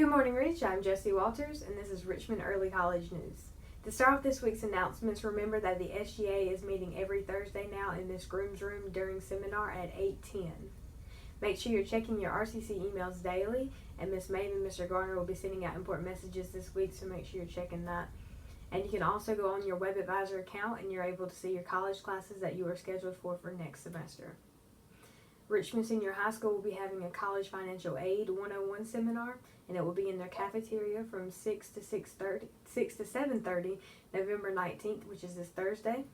Good morning, Rich. I'm Jesse Walters, and this is Richmond Early College News. To start off this week's announcements, remember that the SGA is meeting every Thursday now in Miss Groom's room during seminar at 8:10. Make sure you're checking your RCC emails daily, and Miss Maeve and Mr. Garner will be sending out important messages this week, so make sure you're checking that. And you can also go on your WebAdvisor account, and you're able to see your college classes that you are scheduled for next semester. Richmond Senior High School will be having a College Financial Aid 101 seminar, and it will be in their cafeteria from 6 to 7:30, November 19th, which is this Thursday.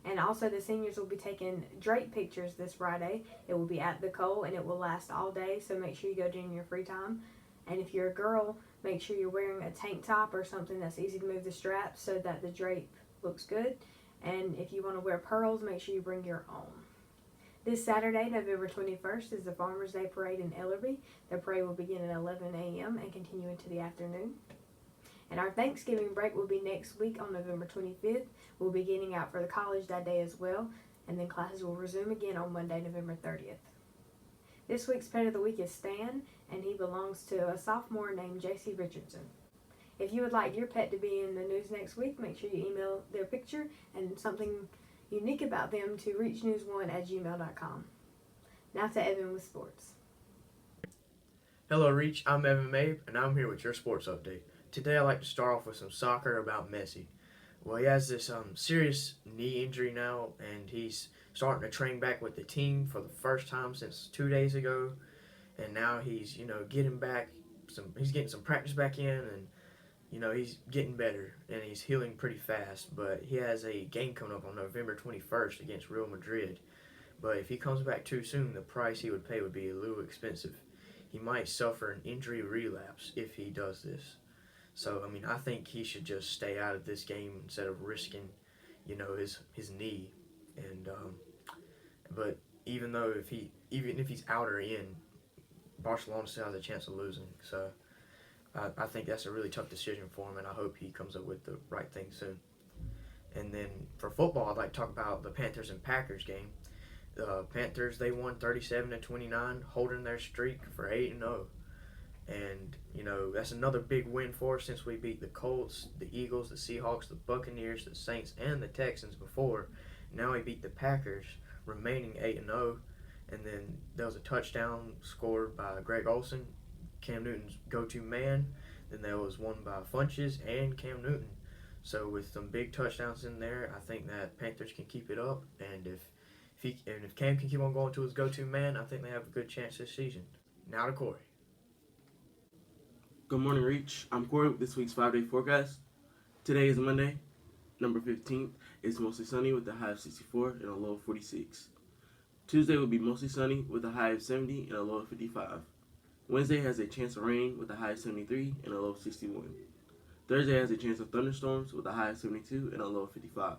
And also the seniors will be taking drape pictures this Friday. It will be at the Cole, and it will last all day, so make sure you go during your free time. And if you're a girl, make sure you're wearing a tank top or something that's easy to move the straps so that the drape looks good. And if you want to wear pearls, make sure you bring your own. This Saturday, November 21st, is the Farmers Day Parade in Ellerby. The parade will begin at 11 a.m. and continue into the afternoon. And our Thanksgiving break will be next week on November 25th. We'll be getting out for the college that day as well, and then classes will resume again on Monday, November 30th. This week's Pet of the Week is Stan, and he belongs to a sophomore named JC Richardson. If you would like your pet to be in the news next week, make sure you email their picture and something unique about them to reachnews1@gmail.com. Now to Evan with sports. Hello Reach, I'm Evan Mabe, and I'm here with your sports update. Today I'd like to start off with some soccer about Messi. Well, he has this serious knee injury now, and he's starting to train back with the team for the first time since 2 days ago. And now he's, he's getting some practice back in, and he's getting better, and he's healing pretty fast. But he has a game coming up on November 21st against Real Madrid. But if he comes back too soon, the price he would pay would be a little expensive. He might suffer an injury relapse if he does this. So, I think he should just stay out of this game instead of risking, his knee. And but even if he's out or in, Barcelona still has a chance of losing. So I think that's a really tough decision for him, and I hope he comes up with the right thing soon. And then for football, I'd like to talk about the Panthers and Packers game. The Panthers, they won 37-29, holding their streak for 8-0. And, that's another big win for us since we beat the Colts, the Eagles, the Seahawks, the Buccaneers, the Saints, and the Texans before. Now we beat the Packers, remaining 8-0. And then there was a touchdown scored by Greg Olsen, Cam Newton's go-to man. Then there was one by Funches and Cam Newton. So with some big touchdowns in there, I think that Panthers can keep it up. And if Cam can keep on going to his go-to man, I think they have a good chance this season. Now to Corey. Good morning, Reach. I'm Corey with this week's 5-day forecast. Today is Monday, November 15th. It's mostly sunny with a high of 64 and a low of 46. Tuesday will be mostly sunny with a high of 70 and a low of 55. Wednesday has a chance of rain with a high of 73 and a low of 61. Thursday has a chance of thunderstorms with a high of 72 and a low of 55.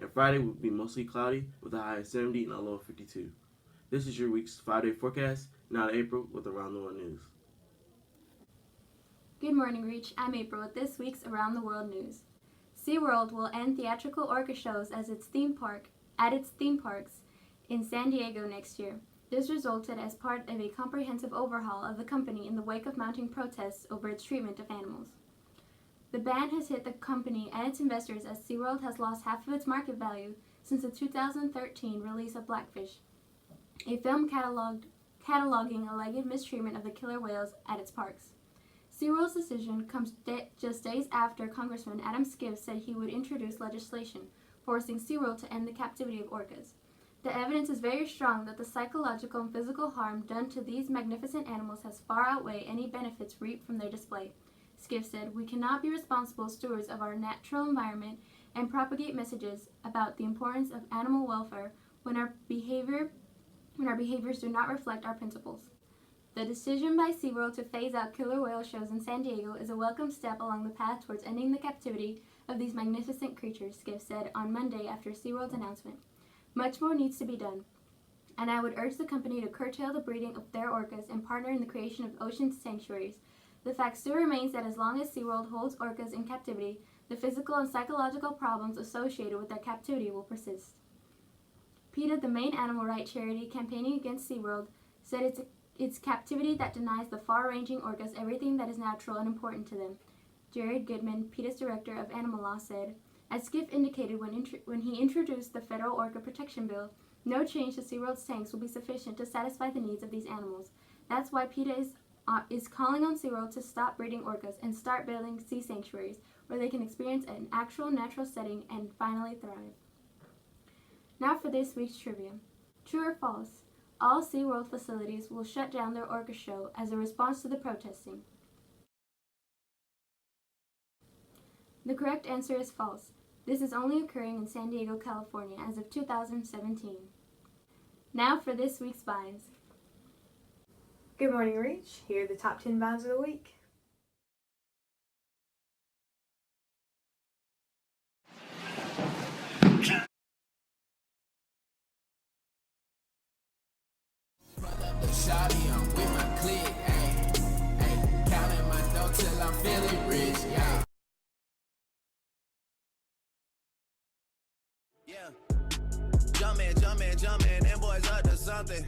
And Friday will be mostly cloudy with a high of 70 and a low of 52. This is your week's 5-day forecast. Now to April with Around the World News. Good morning, Reach. I'm April with this week's Around the World News. SeaWorld will end theatrical orca shows at its theme parks in San Diego next year. This resulted as part of a comprehensive overhaul of the company in the wake of mounting protests over its treatment of animals. The ban has hit the company and its investors as SeaWorld has lost half of its market value since the 2013 release of Blackfish, a film cataloging alleged mistreatment of the killer whales at its parks. SeaWorld's decision comes just days after Congressman Adam Schiff said he would introduce legislation forcing SeaWorld to end the captivity of orcas. The evidence is very strong that the psychological and physical harm done to these magnificent animals has far outweighed any benefits reaped from their display. Schiff said, "We cannot be responsible stewards of our natural environment and propagate messages about the importance of animal welfare when our behaviors do not reflect our principles." The decision by SeaWorld to phase out killer whale shows in San Diego is a welcome step along the path towards ending the captivity of these magnificent creatures, Schiff said on Monday after SeaWorld's announcement. Much more needs to be done, and I would urge the company to curtail the breeding of their orcas and partner in the creation of ocean sanctuaries. The fact still remains that as long as SeaWorld holds orcas in captivity, the physical and psychological problems associated with their captivity will persist. PETA, the main animal rights charity campaigning against SeaWorld, said its It's captivity that denies the far-ranging orcas everything that is natural and important to them. Jared Goodman, PETA's director of animal law, said, as Skiff indicated when he introduced the federal orca protection bill, no change to SeaWorld's tanks will be sufficient to satisfy the needs of these animals. That's why PETA is calling on SeaWorld to stop breeding orcas and start building sea sanctuaries where they can experience an actual natural setting and finally thrive. Now for this week's trivia. True or false? All SeaWorld facilities will shut down their orca show as a response to the protesting. The correct answer is false. This is only occurring in San Diego, California as of 2017. Now for this week's vines. Good morning, Reach. Here are the top 10 vines of the week. Shawty, I'm with my clique, ayy, ayy, counting my dough till I'm feeling rich, yeah. Yeah, jumpin', them boys up to something.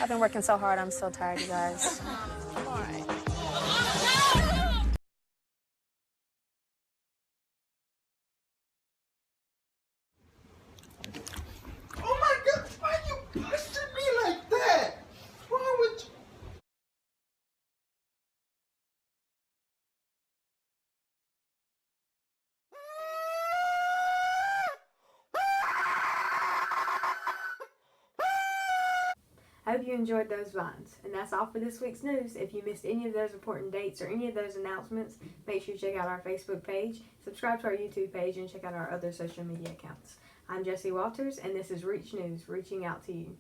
I've been working so hard, I'm so tired, you guys. Oh my God, why you pushing me like that? What's wrong with you? I hope you enjoyed those vines. And that's all for this week's news. If you missed any of those important dates or any of those announcements, make sure you check out our Facebook page, subscribe to our YouTube page, and check out our other social media accounts. I'm Jesse Walters, and this is Reach News, reaching out to you.